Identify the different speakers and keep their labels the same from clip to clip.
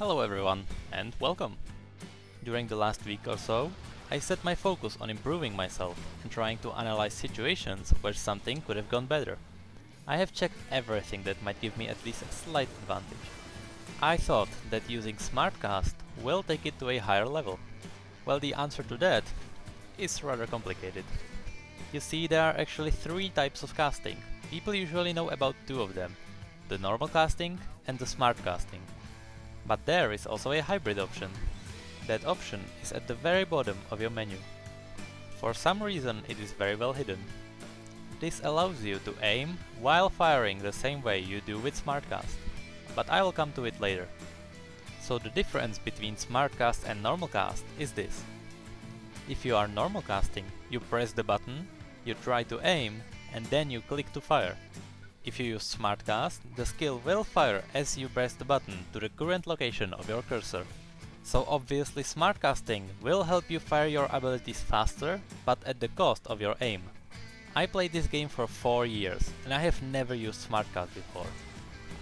Speaker 1: Hello everyone, and welcome! During the last week or so, I set my focus on improving myself and trying to analyze situations where something could have gone better. I have checked everything that might give me at least a slight advantage. I thought that using Smartcast will take it to a higher level. Well, the answer to that is rather complicated. You see, there are actually three types of casting. People usually know about two of them: the normal casting and the smart casting. But there is also a hybrid option. That option is at the very bottom of your menu. For some reason it is very well hidden. This allows you to aim while firing the same way you do with Smartcast, but I will come to it later. So the difference between Smartcast and normal cast is this. If you are normal casting, you press the button, you try to aim, and then you click to fire. If you use Smartcast, the skill will fire as you press the button to the current location of your cursor. So obviously Smartcasting will help you fire your abilities faster, but at the cost of your aim. I played this game for 4 years, and I have never used Smartcast before.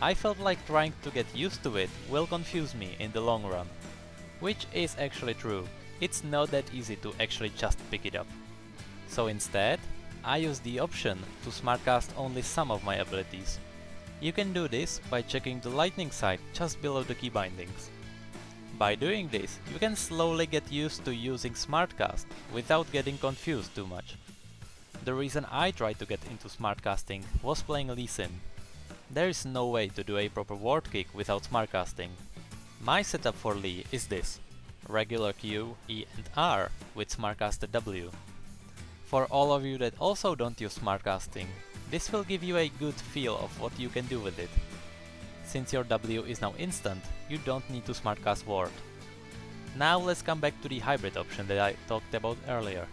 Speaker 1: I felt like trying to get used to it will confuse me in the long run. Which is actually true. It's not that easy to actually just pick it up. So instead, I use the option to Smartcast only some of my abilities. You can do this by checking the lightning site just below the key bindings. By doing this, you can slowly get used to using Smartcast without getting confused too much. The reason I tried to get into Smartcasting was playing Lee Sin. There is no way to do a proper ward kick without Smartcasting. My setup for Lee is this: regular Q, E and R with Smartcasted W. For all of you that also don't use Smartcasting, this will give you a good feel of what you can do with it. Since your W is now instant, you don't need to Smartcast ward. Now let's come back to the hybrid option that I talked about earlier.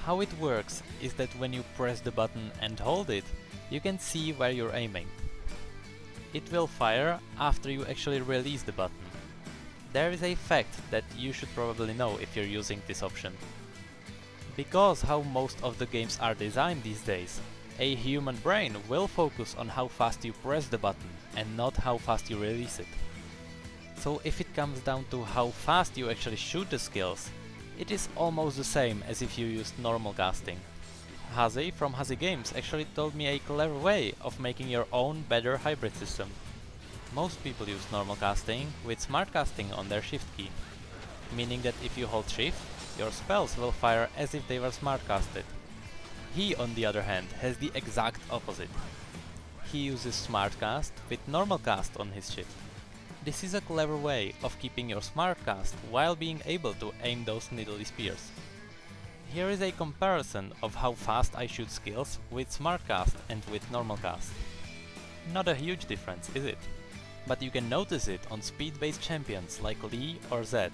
Speaker 1: How it works is that when you press the button and hold it, you can see where you're aiming. It will fire after you actually release the button. There is a fact that you should probably know if you're using this option. Because how most of the games are designed these days, a human brain will focus on how fast you press the button and not how fast you release it. So if it comes down to how fast you actually shoot the skills, it is almost the same as if you used normal casting. Kha'Zix from Kha'Zix Games actually told me a clever way of making your own better hybrid system. Most people use normal casting with smart casting on their shift key, meaning that if you hold shift, your spells will fire as if they were Smartcasted. He, on the other hand, has the exact opposite. He uses Smartcast with normal cast on his shift. This is a clever way of keeping your Smartcast while being able to aim those niddly spears. Here is a comparison of how fast I shoot skills with Smartcast and with normal cast. Not a huge difference, is it? But you can notice it on speed-based champions like Lee or Zed.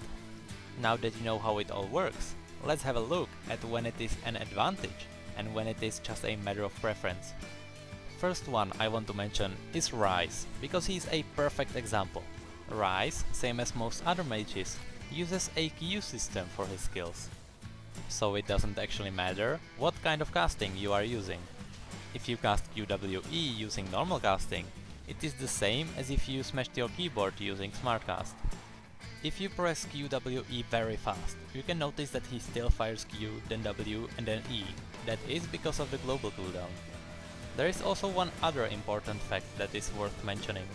Speaker 1: Now that you know how it all works, let's have a look at when it is an advantage and when it is just a matter of preference. First one I want to mention is Rise, because he is a perfect example. Rise, same as most other mages, uses a Q system for his skills. So it doesn't actually matter what kind of casting you are using. If you cast QWE using normal casting, it is the same as if you smashed your keyboard using Smartcast. If you press QWE very fast, you can notice that he still fires Q, then W and then E. That is because of the global cooldown. There is also one other important fact that is worth mentioning.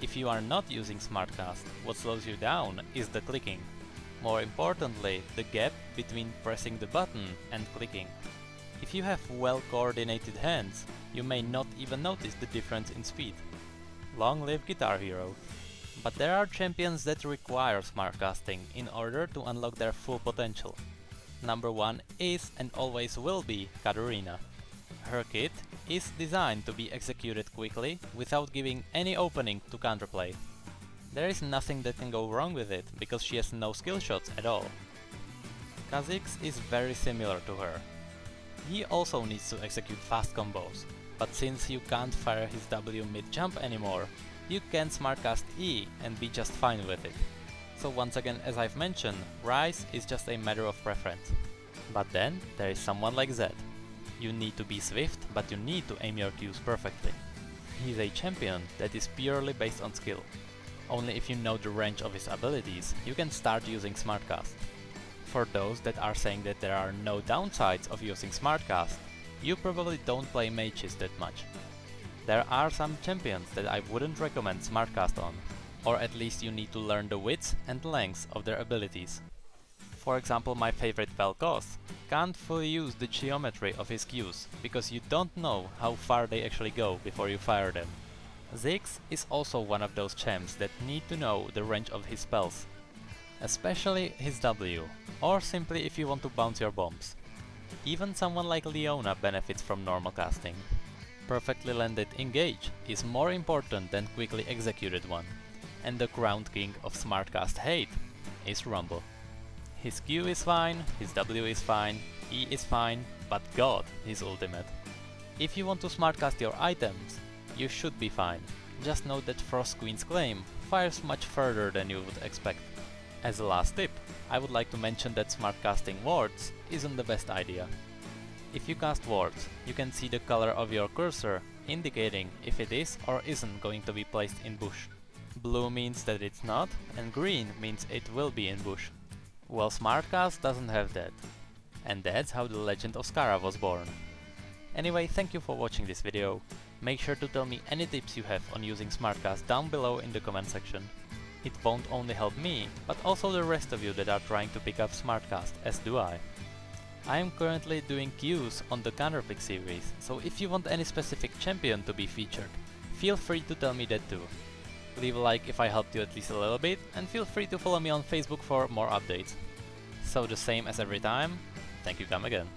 Speaker 1: If you are not using Smartcast, what slows you down is the clicking. More importantly, the gap between pressing the button and clicking. If you have well coordinated hands, you may not even notice the difference in speed. Long live Guitar Hero! But there are champions that require Smartcasting in order to unlock their full potential. Number one is and always will be Katarina. Her kit is designed to be executed quickly without giving any opening to counterplay. There is nothing that can go wrong with it because she has no skill shots at all. Kha'Zix is very similar to her. He also needs to execute fast combos, but since you can't fire his W mid-jump anymore, you can Smartcast E and be just fine with it. So once again, as I've mentioned, Rise is just a matter of preference. But then there is someone like Zed. You need to be swift, but you need to aim your Qs perfectly. He's a champion that is purely based on skill. Only if you know the range of his abilities, you can start using Smartcast. For those that are saying that there are no downsides of using Smartcast, you probably don't play mages that much. There are some champions that I wouldn't recommend Smartcast on, or at least you need to learn the width and length of their abilities. For example, my favorite Viktors can't fully use the geometry of his Qs, because you don't know how far they actually go before you fire them. Kha'Zix is also one of those champs that need to know the range of his spells, especially his W, or simply if you want to bounce your bombs. Even someone like Leona benefits from normal casting. Perfectly landed engage is more important than quickly executed one, and the ground king of Smartcast hate is Rumble. His Q is fine, his W is fine, E is fine, but God, his ultimate. If you want to Smartcast your items, you should be fine. Just know that Frost Queen's claim fires much further than you would expect. As a last tip, I would like to mention that Smartcasting wards isn't the best idea. If you cast wards, you can see the color of your cursor indicating if it is or isn't going to be placed in bush. Blue means that it's not, and green means it will be in bush. Well, Smartcast doesn't have that. And that's how the legend of Skara was born. Anyway, thank you for watching this video. Make sure to tell me any tips you have on using Smartcast down below in the comment section. It won't only help me, but also the rest of you that are trying to pick up Smartcast, as do I. I am currently doing Qs on the counterpick series, so if you want any specific champion to be featured, feel free to tell me that too. Leave a like if I helped you at least a little bit, and feel free to follow me on Facebook for more updates. So the same as every time, thank you, come again.